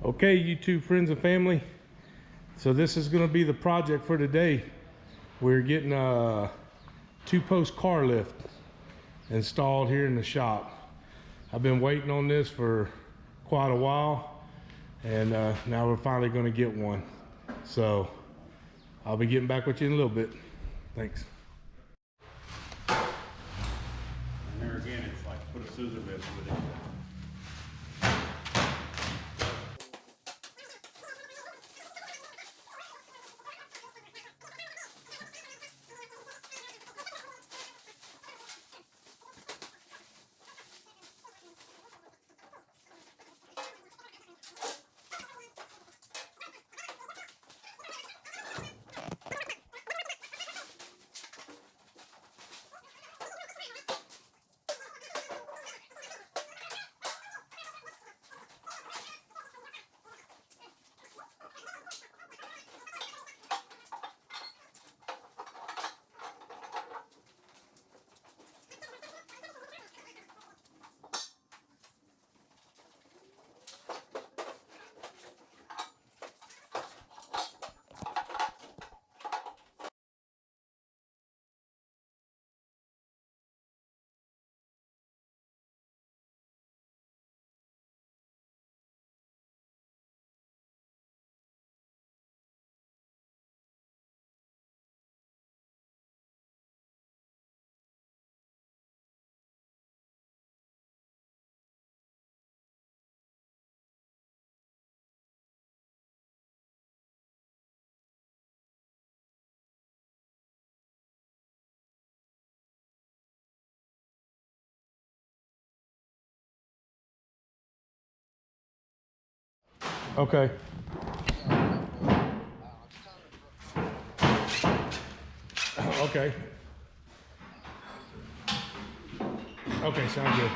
Okay, YouTube friends and family. So this is going to be the project for today. We're getting a 2-post car lift installed here in the shop. I've been waiting on this for quite a while, and now we're finally going to get one. So I'll be getting back with you in a little bit. Thanks. And there again, it's like put a scissor bit with it. Okay. Okay. Okay, sounds good.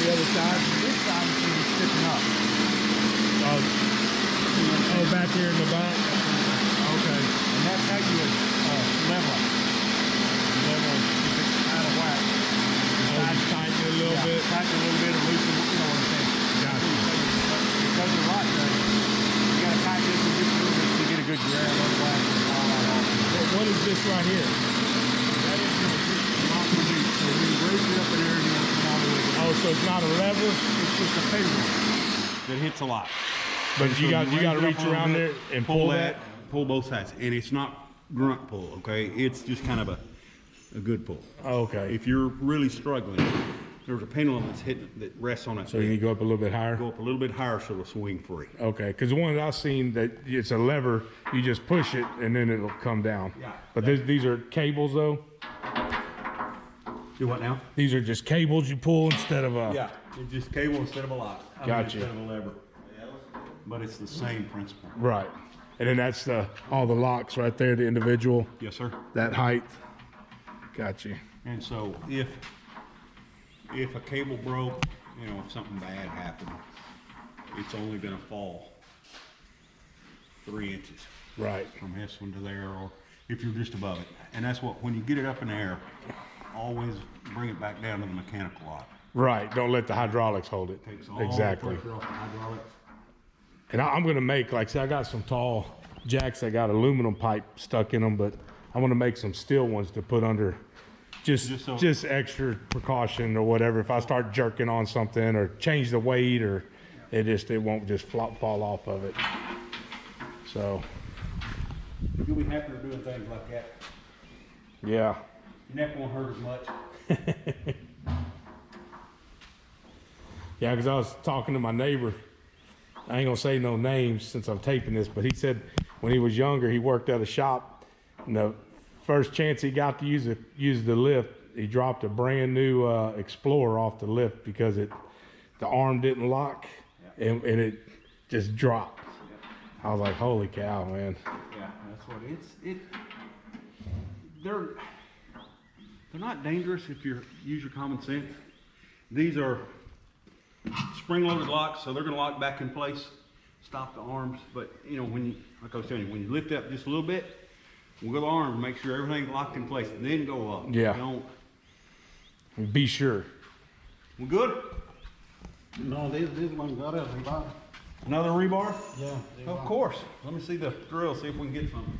the other side? This side is gonna be sticking up. Oh, back here in the back? Okay. And that's how you would level it. Level if it's out of whack. Tighten it a little bit. Tighten it a little bit and loosen, you know what I'm saying? Gotcha. Because of rock thing, you gotta tighten this just a little bit to get a good grab, otherwise it'll fall right off. What is this right here? That is gonna keep the lock released. So when you raise it up in there, you want to come all the way down. Oh, so it's not a lever, It's just a pendulum that hits a lot. but So you got to raise it up reach a little around bit, there and pull that. pull both sides, and it's not grunt pull, okay? It's just kind of a good pull. Okay. If you're really struggling, there's a pendulum that's hitting that rests on that. So you need to go up a little bit higher. go up a little bit higher so it'll swing free. Okay, because the one that I've seen that it's a lever, you just push it and then it'll come down. Yeah. But these are cables though. Do what now? These are just cables you pull instead of a. Yeah, it's just cable instead of a lock. Gotcha. Instead of a lever. But it's the same principle. Right. And then that's all the locks right there, the individual, Yes, sir. that height. Gotcha. And so if a cable broke, you know, if something bad happened, it's only gonna fall 3 inches Right. from this one to there, or if you're just above it. And that's what, when you get it up in the air, always bring it back down to the mechanical lock. Right. Don't let the hydraulics hold it. Takes all Exactly. the pressure off the hydraulics. And I'm going to make, like, see, I got some tall jacks that got aluminum pipe stuck in them, but I'm going to make some steel ones to put under just extra precaution or whatever. If I start jerking on something or change the weight, or it won't just fall off of it. So, You'll be happier doing things like that. yeah. Your neck won't hurt as much. Yeah, because I was talking to my neighbor. I ain't gonna say no names since I'm taping this, but he said when he was younger, he worked at a shop, and the first chance he got to use the lift, he dropped a brand new Explorer off the lift because the arm didn't lock, and it just dropped. I was like, holy cow, man. Yeah, that's what they're not dangerous if you use your common sense. These are spring-loaded locks, so they're going to lock back in place, stop the arms. But you know, like I was telling you, when you lift up just a little bit, wiggle the arms, make sure everything's locked in place, and then go up. Yeah. Don't. Be sure. We good? No, this one got a rebar. Another rebar? Yeah. Of course. Let me see the drill, see if we can get something.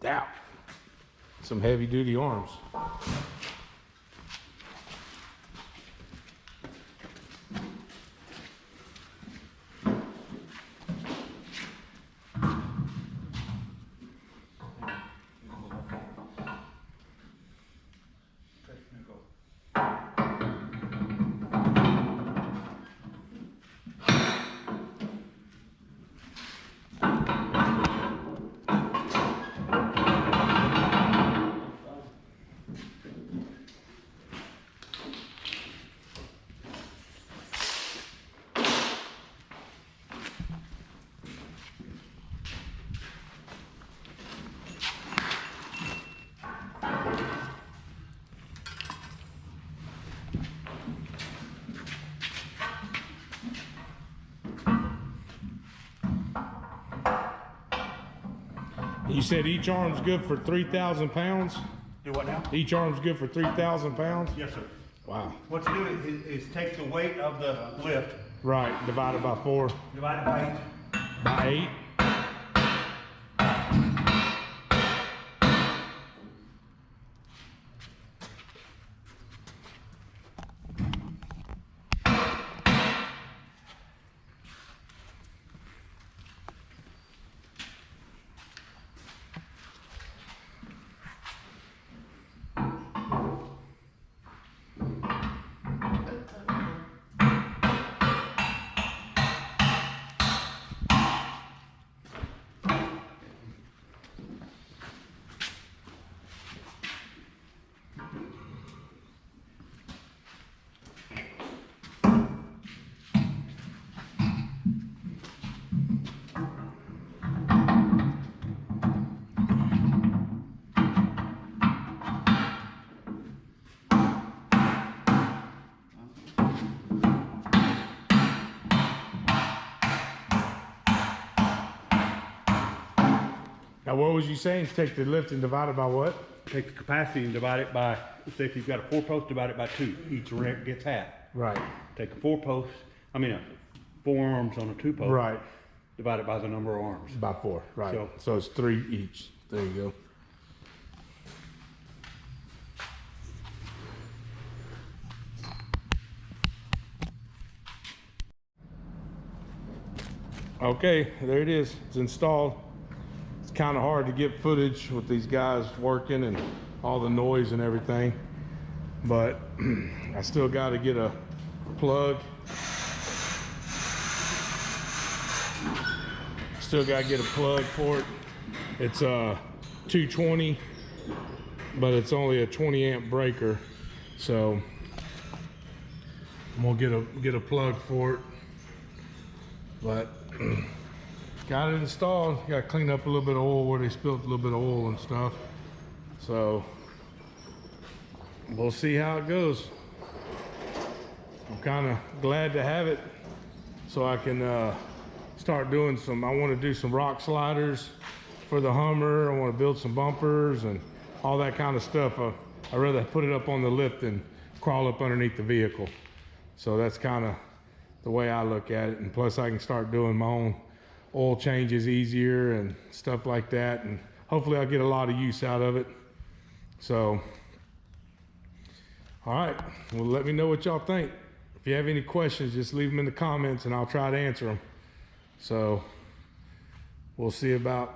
Ow. Some heavy duty arms. You said each arm's good for 3,000 pounds? Do what now? Each arm's good for 3,000 pounds? Yes, sir. Wow. What you do is take the weight of the lift, Right, divided by 4. divide it by 8. By 8. Now, what was you saying? Take the lift and divide it by what? Take the capacity and divide it by, say if you've got a 4-post, divide it by 2. Each rack gets half. Right. Take a 4-post, 4 arms on a 2-post. Right. Divide it by the number of arms. By 4. Right. So- So it's 3 each. There you go. Okay, there it is. It's installed. It's kind of hard to get footage with these guys working and all the noise and everything, but I still got to get a plug. Still got to get a plug for it. It's a 220, but it's only a 20 amp breaker, so I'm gonna get a plug for it. But got it installed. Got to clean up a little bit of oil where they spilled a little bit of oil and stuff. So we'll see how it goes. I'm kind of glad to have it so I can start doing some, I want to do some rock sliders for the Hummer. I want to build some bumpers and all that kind of stuff. I'd rather put it up on the lift than crawl up underneath the vehicle. So that's kind of the way I look at it. And plus I can start doing my own oil changes easier and stuff like that. And hopefully I'll get a lot of use out of it. So, all right, well, let me know what y'all think. If you have any questions, just leave them in the comments and I'll try to answer them. So we'll see about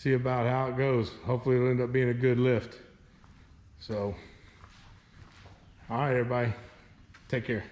how it goes. Hopefully it'll end up being a good lift. So, all right, everybody, take care.